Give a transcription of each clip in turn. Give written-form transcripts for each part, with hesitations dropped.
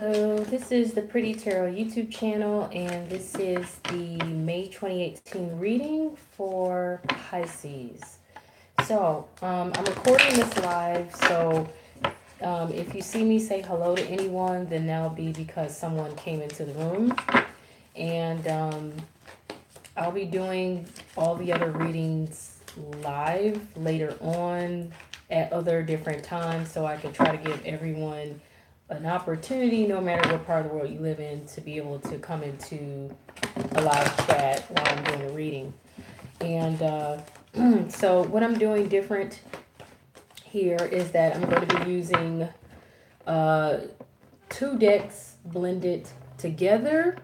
So this is the Pretty Tarot YouTube channel, and this is the May 2018 reading for Pisces. So I'm recording this live, so if you see me say hello to anyone, then that'll be because someone came into the room. And I'll be doing all the other readings live later on at other different times, so I can try to give everyone an opportunity, no matter what part of the world you live in, to be able to come into a live chat while I'm doing a reading. And so what I'm doing different here is that I'm going to be using two decks blended together,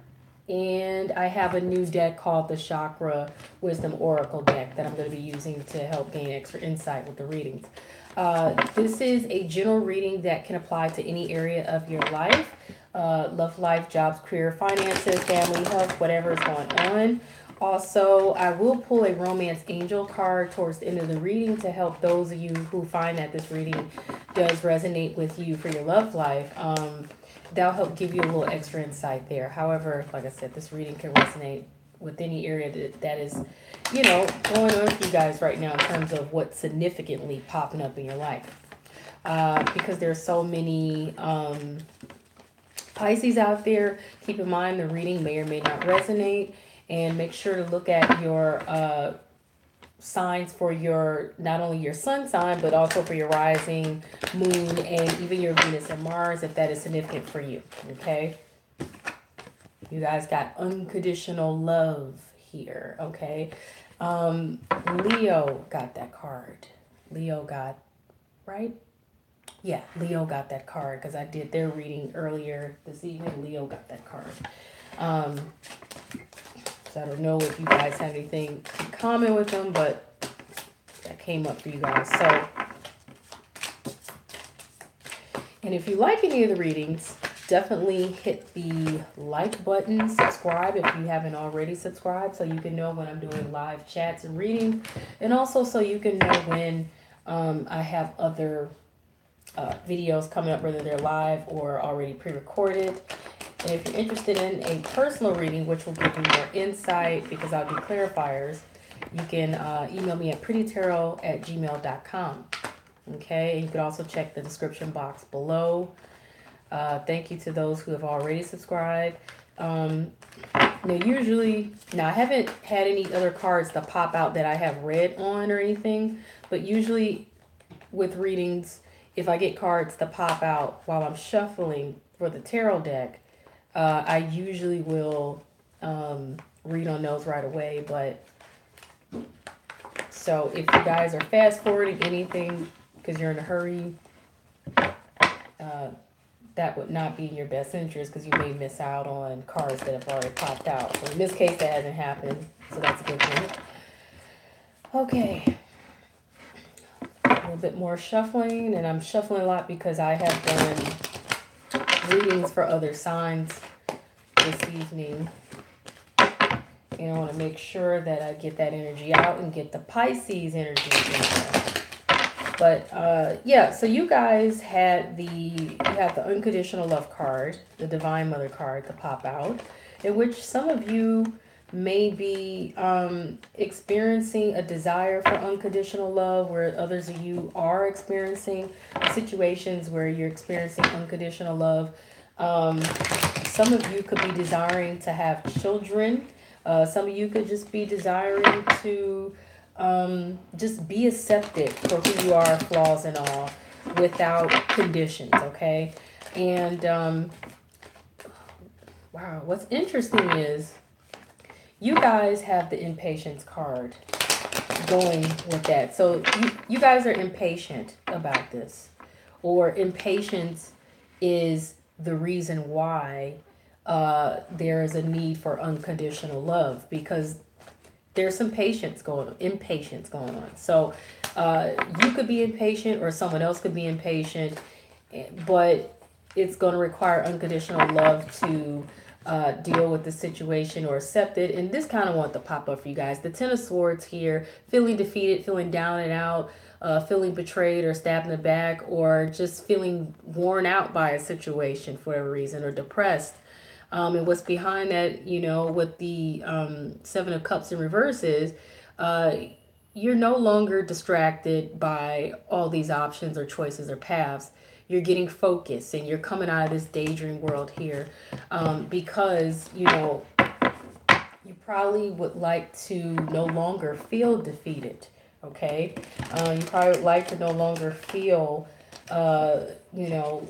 and I have a new deck called the Chakra Wisdom Oracle deck that I'm going to be using to help gain extra insight with the readings. This is a general reading that can apply to any area of your life. Love life, jobs, career, finances, family, health, whatever is going on. Also, I will pull a romance angel card towards the end of the reading to help those of you who find that this reading does resonate with you for your love life. That'll help give you a little extra insight there. However, like I said, this reading can resonate with any area that is, going on for you guys right now in terms of what's significantly popping up in your life. Because there's so many Pisces out there, keep in mind the reading may or may not resonate, and make sure to look at your signs for your, not only your sun sign, but also for your rising, moon, and even your Venus and Mars, if that is significant for you, okay? You guys got unconditional love here, okay? Leo got that card. Leo got, right? Yeah, Leo got that card because I did their reading earlier this evening. Leo got that card. So I don't know if you guys have anything in common with them, but that came up for you guys. So, and if you like any of the readings, definitely hit the like button, subscribe if you haven't already subscribed, so you can know when I'm doing live chats and readings, and also so you can know when I have other videos coming up, whether they're live or already pre-recorded. And if you're interested in a personal reading, which will give you more insight because I'll do clarifiers, you can email me at prettytarot@gmail.com. Okay, and you can also check the description box below. Thank you to those who have already subscribed. Now I haven't had any other cards to pop out that I have read on or anything, but usually with readings, if I get cards to pop out while I'm shuffling for the tarot deck, I usually will read on those right away. But so if you guys are fast forwarding anything because you're in a hurry, that would not be in your best interest because you may miss out on cards that have already popped out. So in this case, that hasn't happened, so that's a good thing. Okay. A little bit more shuffling, and I'm shuffling a lot because I have done readings for other signs this evening. And I want to make sure that I get that energy out and get the Pisces energy in there. But yeah, so you guys had the unconditional love card, the Divine Mother card to pop out, in which some of you may be experiencing a desire for unconditional love, where others of you are experiencing situations where you're experiencing unconditional love. Some of you could be desiring to have children. Some of you could just be desiring to just be accepted for who you are, flaws and all, without conditions, okay? And wow, what's interesting is you guys have the impatience card going with that. So you guys are impatient about this, or impatience is the reason why there is a need for unconditional love, because there's some impatience going on. So you could be impatient, or someone else could be impatient, but it's going to require unconditional love to deal with the situation or accept it. And this kind of want to pop up for you guys. The Ten of Swords here, feeling defeated, feeling down and out, feeling betrayed or stabbed in the back, or just feeling worn out by a situation for whatever reason, or depressed. And what's behind that, with the Seven of Cups in reverse is uh, you're no longer distracted by all these options or choices or paths. You're getting focused and you're coming out of this daydream world here, because, you probably would like to no longer feel defeated. Okay. You probably would like to no longer feel, uh, you know,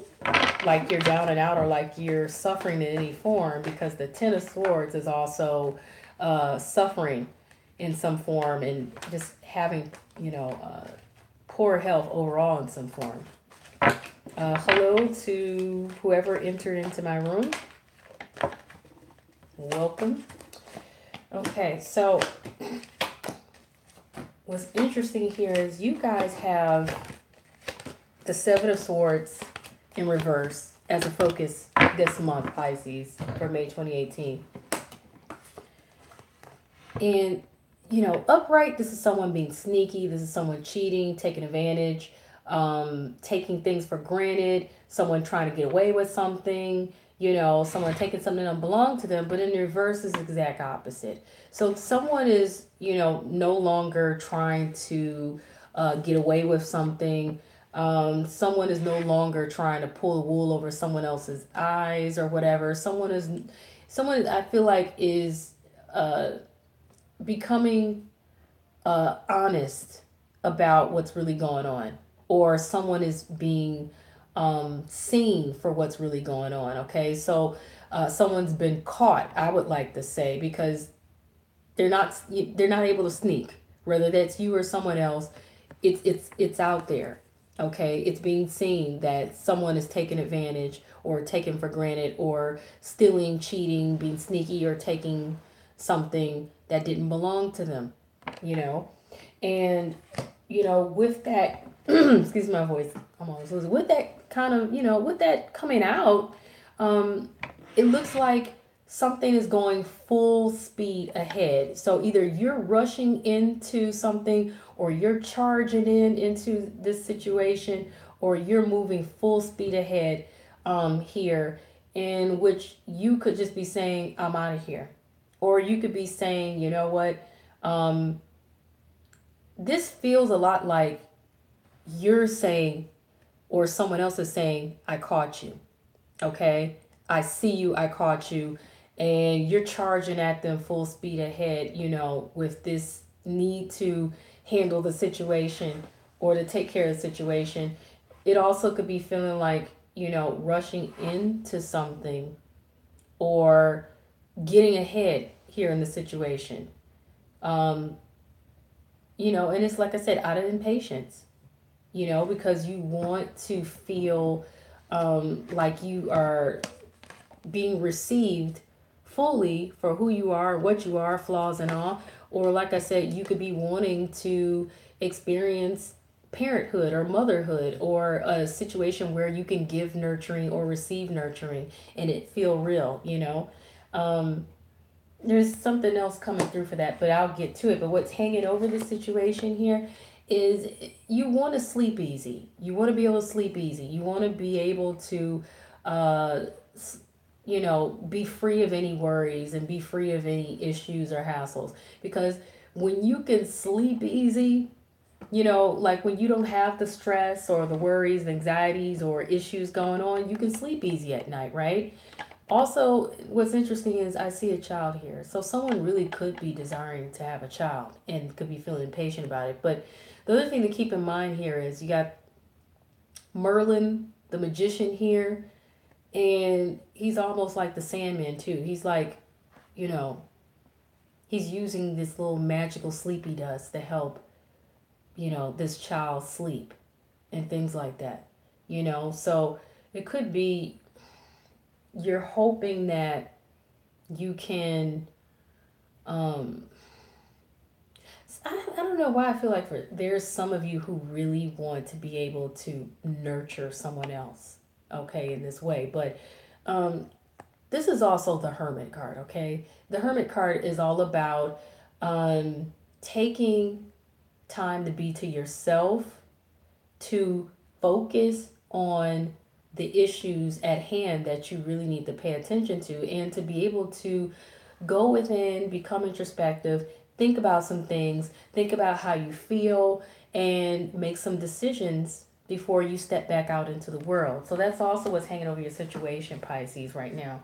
like you're down and out or like you're suffering in any form, because the Ten of Swords is also suffering in some form and just having, poor health overall in some form. Hello to whoever entered into my room. Welcome. Okay, so what's interesting here is you guys have the Seven of Swords in reverse as a focus this month, Pisces, for May 2018. And, upright, this is someone being sneaky. This is someone cheating, taking advantage, taking things for granted, someone trying to get away with something, someone taking something that don't belong to them. But in reverse is the exact opposite. So someone is, no longer trying to get away with something. Someone is no longer trying to pull the wool over someone else's eyes or whatever. Someone I feel like is becoming honest about what's really going on, or someone is being seen for what's really going on. Okay, so someone's been caught, I would like to say, because they're not able to sneak, whether that's you or someone else. It's out there. Okay, it's being seen that someone is taking advantage or taken for granted or stealing, cheating, being sneaky, or taking something that didn't belong to them, and with that, excuse my voice, I'm always losing. With that kind of, with that coming out, it looks like something is going full speed ahead. So either you're rushing into something, or you're charging into this situation, or you're moving full speed ahead here, in which you could just be saying, I'm out of here. Or you could be saying, you know what, this feels a lot like you're saying, or someone else is saying, I caught you. Okay, I see you, I caught you. And you're charging at them full speed ahead, with this need to handle the situation or to take care of the situation. It also could be feeling like, rushing into something or getting ahead here in the situation. And it's like I said, out of impatience, because you want to feel like you are being received fully for who you are, what you are, flaws and all. Or like I said, you could be wanting to experience parenthood or motherhood, or a situation where you can give nurturing or receive nurturing and it feel real. There's something else coming through for that, but I'll get to it. But what's hanging over the situation here is you want to sleep easy. You want to be able to sleep easy. You want to be able to be free of any worries and be free of any issues or hassles. Because when you can sleep easy, like when you don't have the stress or the worries, anxieties, or issues going on, you can sleep easy at night, right? Also, what's interesting is I see a child here. So someone really could be desiring to have a child and could be feeling impatient about it. But the other thing to keep in mind here is you got Merlin, the magician here, and he's almost like the Sandman too. He's like, he's using this little magical sleepy dust to help, this child sleep and things like that. So it could be you're hoping that you can I don't know why I feel like there's some of you who really want to be able to nurture someone else, okay, in this way. But this is also the Hermit card, okay? The Hermit card is all about taking time to be to yourself to focus on the issues at hand that you really need to pay attention to, and to be able to go within, become introspective, think about some things, think about how you feel, and make some decisions before you step back out into the world. So that's also what's hanging over your situation, Pisces, right now.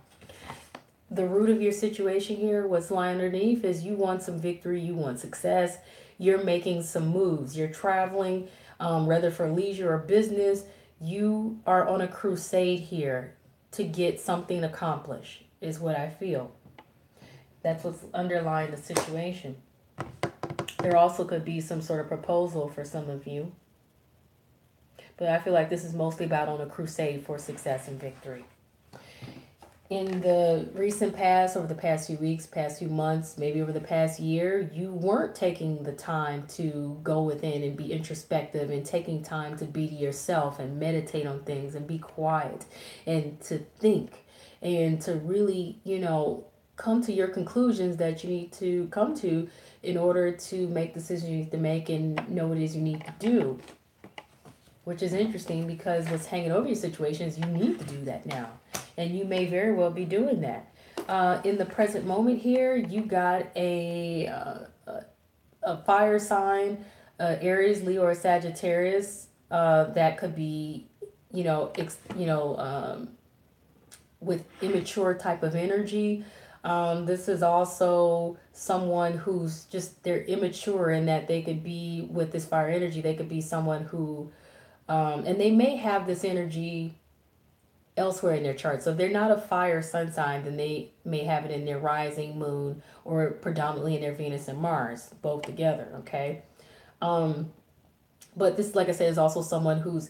The root of your situation here, what's lying underneath, is you want some victory, you want success, you're making some moves, you're traveling, whether for leisure or business. You are on a crusade here to get something accomplished, is what I feel. That's what's underlying the situation. There also could be some sort of proposal for some of you, but I feel like this is mostly about on a crusade for success and victory. In the recent past, over the past few weeks, past few months, maybe over the past year, you weren't taking the time to go within and be introspective, and taking time to be to yourself and meditate on things and be quiet and to think and to really, come to your conclusions that you need to come to in order to make decisions you need to make and know what it is you need to do. Which is interesting, because what's hanging over your situation is you need to do that now. And you may very well be doing that. In the present moment here, you got a fire sign, Aries, Leo, or Sagittarius, that could be, with immature type of energy. This is also someone who's just, they're immature in that they could be, with this fire energy, they could be someone who, and they may have this energy elsewhere in their chart. So if they're not a fire sun sign, then they may have it in their rising moon, or predominantly in their Venus and Mars, both together, okay? But this, like I said, is also someone who's,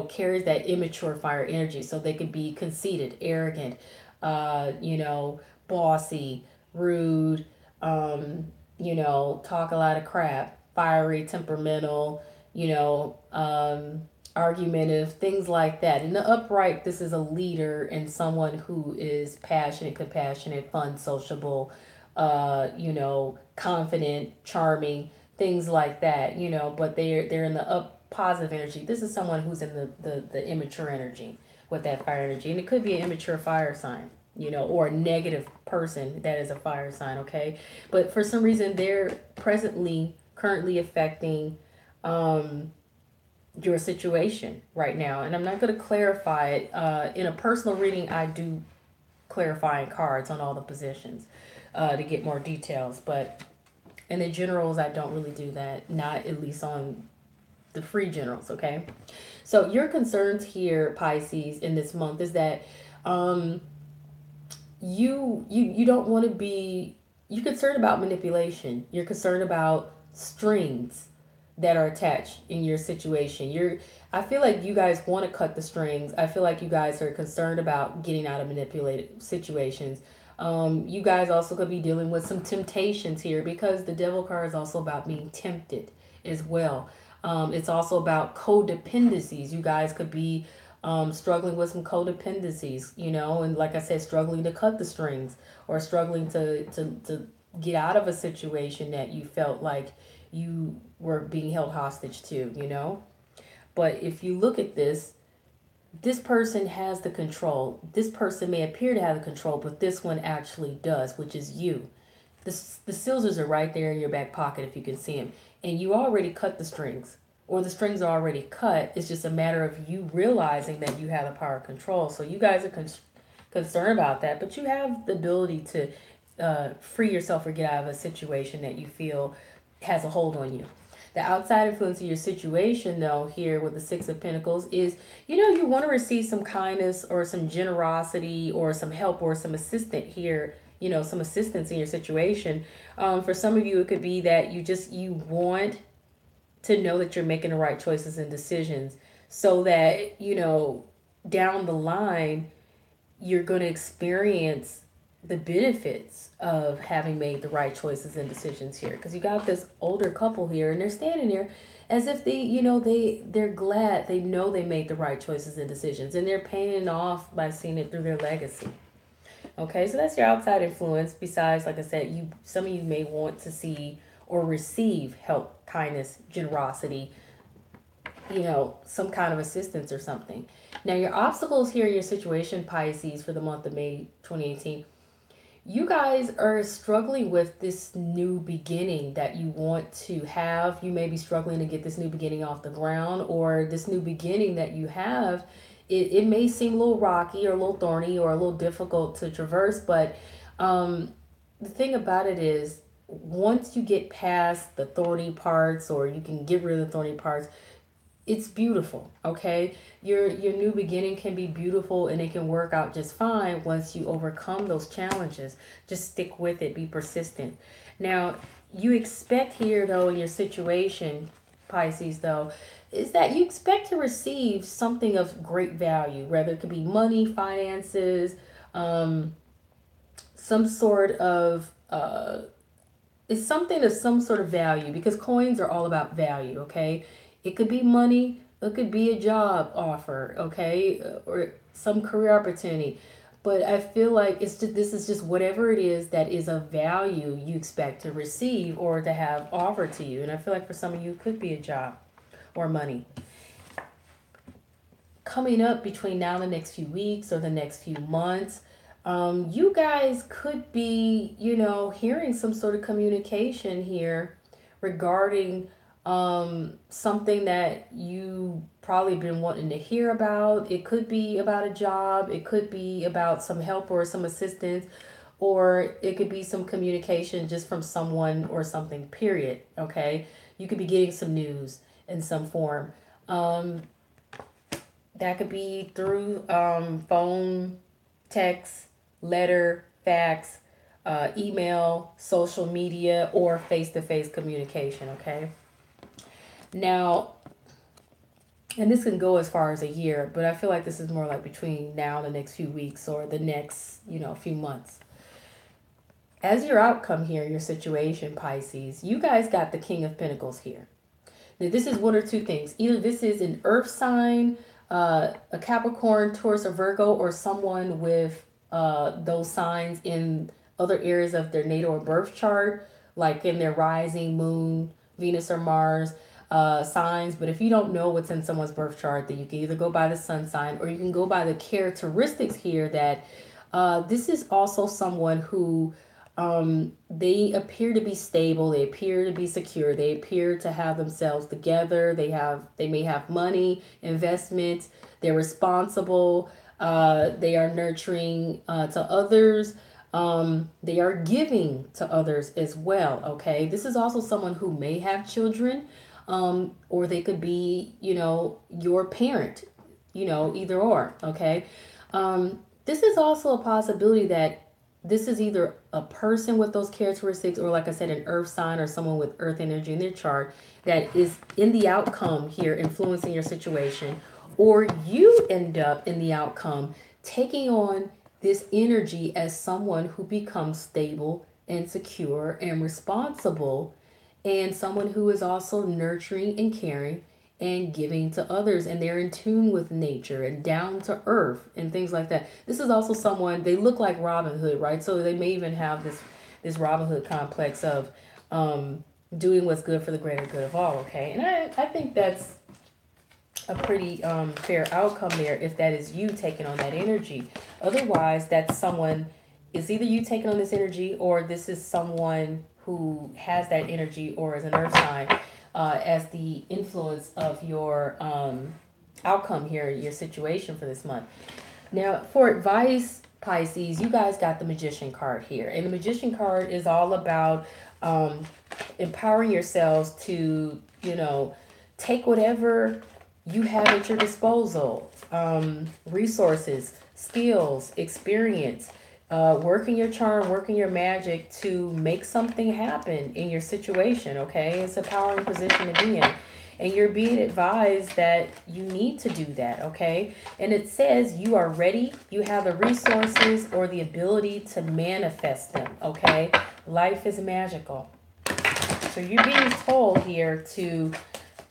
carries that immature fire energy. So they could be conceited, arrogant, bossy, rude, talk a lot of crap, fiery, temperamental, argumentative, things like that. In the upright, this is a leader and someone who is passionate, compassionate, fun, sociable, confident, charming, things like that, but they're in the up positive energy. This is someone who's in the immature energy with that fire energy. And it could be an immature fire sign, or a negative person that is a fire sign, okay? But for some reason, they're currently affecting your situation right now. And I'm not going to clarify it. In a personal reading, I do clarifying cards on all the positions to get more details. But in the generals, I don't really do that. Not at least on the free generals, okay? So your concerns here, Pisces, in this month is that you don't want to be, you're concerned about manipulation. You're concerned about strings that are attached in your situation. I feel like you guys want to cut the strings. I feel like you guys are concerned about getting out of manipulated situations. You guys also could be dealing with some temptations here, because the devil card is also about being tempted as well. It's also about codependencies. You guys could be struggling with some codependencies, and like I said, struggling to cut the strings, or struggling to get out of a situation that you felt like you were being held hostage to. But if you look at this person has the control. This person may appear to have the control, but this one actually does, which is you. The scissors are right there in your back pocket if you can see them. And you already cut the strings, or the strings are already cut. It's just a matter of you realizing that you have the power of control. So you guys are concerned about that, but you have the ability to free yourself or get out of a situation that you feel has a hold on you. The outside influence of your situation, though, here with the Six of Pentacles is, you want to receive some kindness or some generosity or some help or some assistance here, some assistance in your situation. For some of you, it could be that you want to know that you're making the right choices and decisions, so that, down the line, you're going to experience the benefits of having made the right choices and decisions here. Because you got this older couple here, and they're standing there as if they're glad, they know they made the right choices and decisions, and they're paying it off by seeing it through their legacy. Okay, so that's your outside influence. Besides, like I said, some of you may want to see or receive help, kindness, generosity, you know, some kind of assistance or something. Now, your obstacles here in your situation, Pisces, for the month of May 2018, you guys are struggling with this new beginning that you want to have. You may be struggling to get this new beginning off the ground, or this new beginning that you have, it may seem a little rocky or a little thorny or a little difficult to traverse, but the thing about it is, once you get past the thorny parts, or you can get rid of the thorny parts, it's beautiful. Okay, your new beginning can be beautiful, and it can work out just fine once you overcome those challenges. Just stick with it, be persistent. Now, you expect here, though, in your situation, Pisces, though, is that you expect to receive something of great value, whether it could be money, finances, um, some sort of it's something of some sort of value, because coins are all about value. Okay, it could be money, it could be a job offer, okay, or some career opportunity. But I feel like it's just, this is just whatever it is that is of value you expect to receive or to have offered to you. And I feel like for some of you it could be a job or money. Coming up between now and the next few weeks or the next few months, you guys could be, you know, hearing some sort of communication here regarding something that you probably been wanting to hear about. It could be about a job, it could be about some help or some assistance, or it could be some communication just from someone or something, period. Okay, you could be getting some news in some form. Um, that could be through phone, text, letter, fax, email, social media, or face to face communication. Okay. Now, and this can go as far as a year, but I feel like this is more like between now and the next few weeks or the next, you know, few months. As your outcome here, your situation, Pisces, you guys got the King of Pentacles here. Now, this is one or two things. Either this is an earth sign, a Capricorn, Taurus, or Virgo, or someone with those signs in other areas of their natal or birth chart, like in their rising, moon, Venus, or Mars signs. But if you don't know what's in someone's birth chart, then you can either go by the sun sign, or you can go by the characteristics here that this is also someone who they appear to be stable, they appear to be secure, they appear to have themselves together, they may have money, investments, they're responsible, they are nurturing to others, they are giving to others as well. Okay, this is also someone who may have children, or they could be, you know, your parent, you know, either or. Okay, this is also a possibility that this is either a person with those characteristics, or like I said, an earth sign or someone with earth energy in their chart that is in the outcome here influencing your situation, or you end up in the outcome taking on this energy as someone who becomes stable and secure and responsible, and someone who is also nurturing and caring and giving to others, and they're in tune with nature and down to earth and things like that. This is also someone, they look like Robin Hood, right? So they may even have this Robin Hood complex of doing what's good for the greater good of all. Okay, and I think that's a pretty fair outcome there, if that is you taking on that energy. Otherwise, that's someone, it's either you taking on this energy, or this is someone who has that energy or is an earth sign as the influence of your outcome here, your situation for this month. Now, for advice, Pisces, you guys got the Magician card here. And the Magician card is all about empowering yourselves to, you know, take whatever you have at your disposal, resources, skills, experience, working your charm, working your magic to make something happen in your situation. Okay, it's a empowering position to be in, and you're being advised that you need to do that. Okay, and it says you are ready, you have the resources or the ability to manifest them. Okay, life is magical, so you're being told here to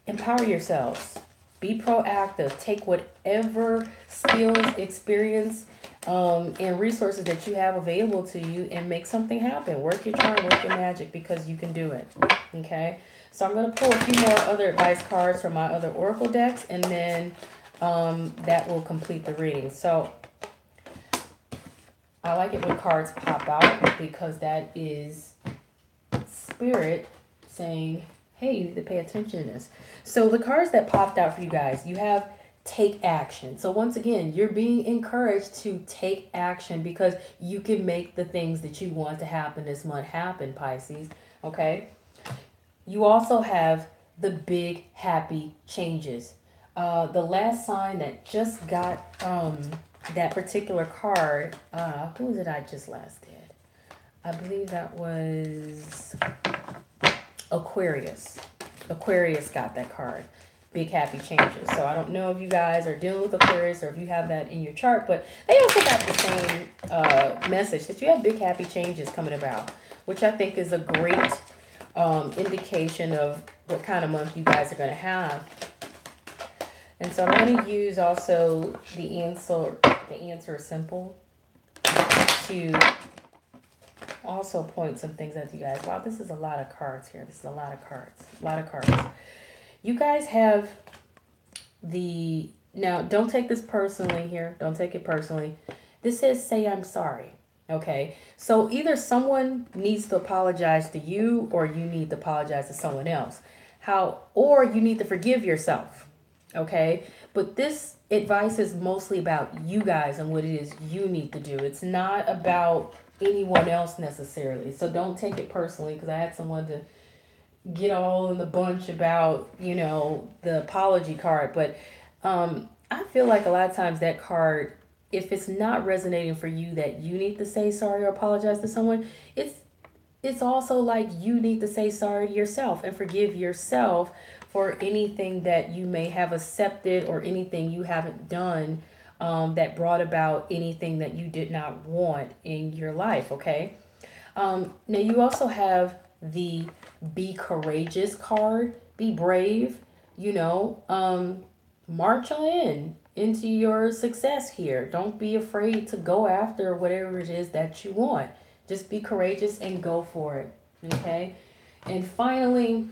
empower yourselves, be proactive, take whatever skills, experience, and resources that you have available to you and make something happen. Work your charm, work your magic, because you can do it. Okay? So I'm going to pull a few more other advice cards from my other oracle decks, and then that will complete the reading. So I like it when cards pop out because that is spirit saying, hey, you need to pay attention to this. So the cards that popped out for you guys, you have take action. So once again, you're being encouraged to take action because you can make the things that you want to happen this month happen, Pisces. Okay. You also have the big happy changes. The last sign that just got that particular card, who was it I just last did? I believe that was Aquarius. Aquarius got that card. Big happy changes. So I don't know if you guys are dealing with Aquarius or if you have that in your chart, but they also got the same message that you have big happy changes coming about, which I think is a great indication of what kind of month you guys are going to have. And so I'm going to use also the answer simple to also point some things at you guys. Wow, this is a lot of cards here. This is a lot of cards. A lot of cards. You guys have now don't take this personally here. Don't take it personally. This says say I'm sorry. Okay. So either someone needs to apologize to you or you need to apologize to someone else. Or you need to forgive yourself. Okay. But this advice is mostly about you guys and what it is you need to do. It's not about anyone else necessarily. So don't take it personally, because I had someone to get all in the bunch about, the apology card. But I feel like a lot of times that card, if it's not resonating for you that you need to say sorry or apologize to someone, it's also like you need to say sorry to yourself and forgive yourself for anything that you may have accepted or anything you haven't done that brought about anything that you did not want in your life, okay? Now you also have the be courageous card. Be brave, march on into your success here. Don't be afraid to go after whatever it is that you want. Just be courageous and go for it, okay? And finally,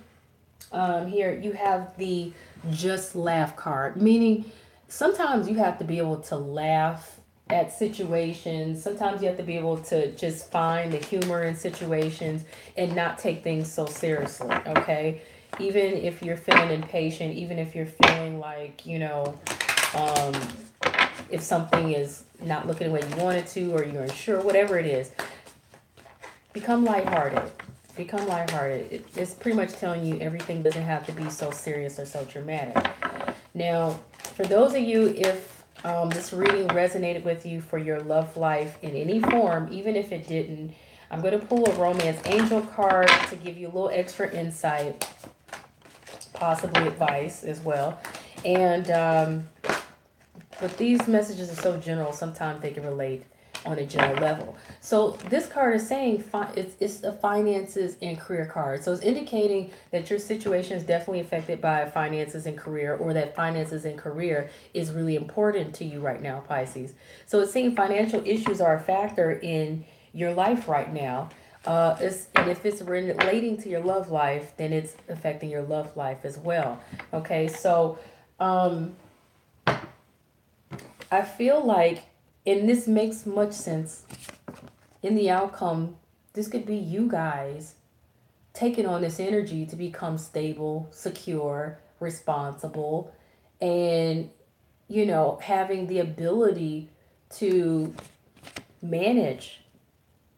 here you have the just laugh card, meaning sometimes you have to be able to laugh at situations. Sometimes you have to be able to just find the humor in situations and not take things so seriously, okay? Even if you're feeling impatient, even if you're feeling like, if something is not looking the way you want it to, or you're unsure, whatever it is, become lighthearted. Become lighthearted. It's pretty much telling you everything doesn't have to be so serious or so dramatic. Now, for those of you, if this reading resonated with you for your love life in any form, even if it didn't, I'm going to pull a romance angel card to give you a little extra insight, possibly advice as well. And but these messages are so general, sometimes they can relate on a general level. So this card is saying it's the finances and career card. So it's indicating that your situation is definitely affected by finances and career, or that finances and career is really important to you right now, Pisces. So it's saying financial issues are a factor in your life right now. And if it's relating to your love life, then it's affecting your love life as well. Okay, so I feel like, and this makes much sense in the outcome, this could be you guys taking on this energy to become stable, secure, responsible, and, having the ability to manage,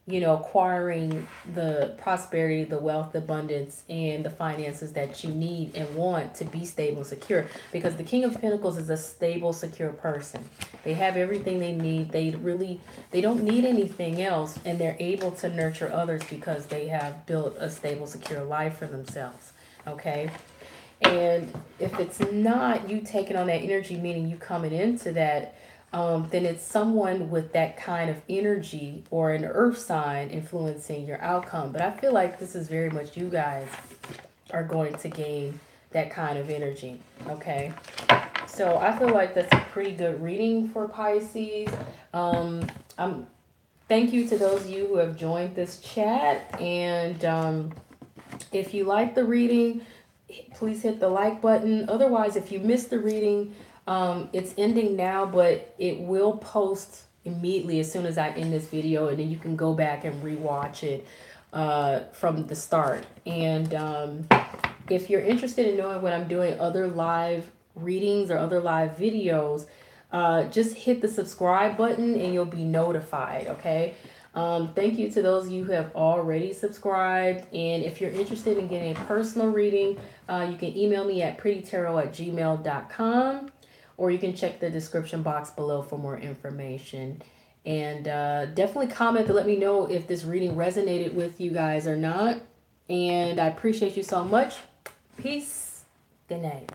acquiring the prosperity, the wealth, the abundance, and the finances that you need and want to be stable and secure. Because the King of Pentacles is a stable, secure person. They have everything they need. They don't need anything else, and they're able to nurture others because they have built a stable, secure life for themselves. Okay? And if it's not you taking on that energy, meaning you coming into that, then it's someone with that kind of energy or an earth sign influencing your outcome. But I feel like this is very much you guys are going to gain that kind of energy. Okay. So I feel like that's a pretty good reading for Pisces. Thank you to those of you who have joined this chat. And if you like the reading, please hit the like button. Otherwise, if you missed the reading, it's ending now, but it will post immediately as soon as I end this video, and then you can go back and rewatch it from the start. And if you're interested in knowing when I'm doing other live readings or other live videos, just hit the subscribe button and you'll be notified, okay? Thank you to those of you who have already subscribed. And if you're interested in getting a personal reading, you can email me at prettytarot@gmail.com, or you can check the description box below for more information. And definitely comment to let me know if this reading resonated with you guys or not. And I appreciate you so much. Peace. Good night.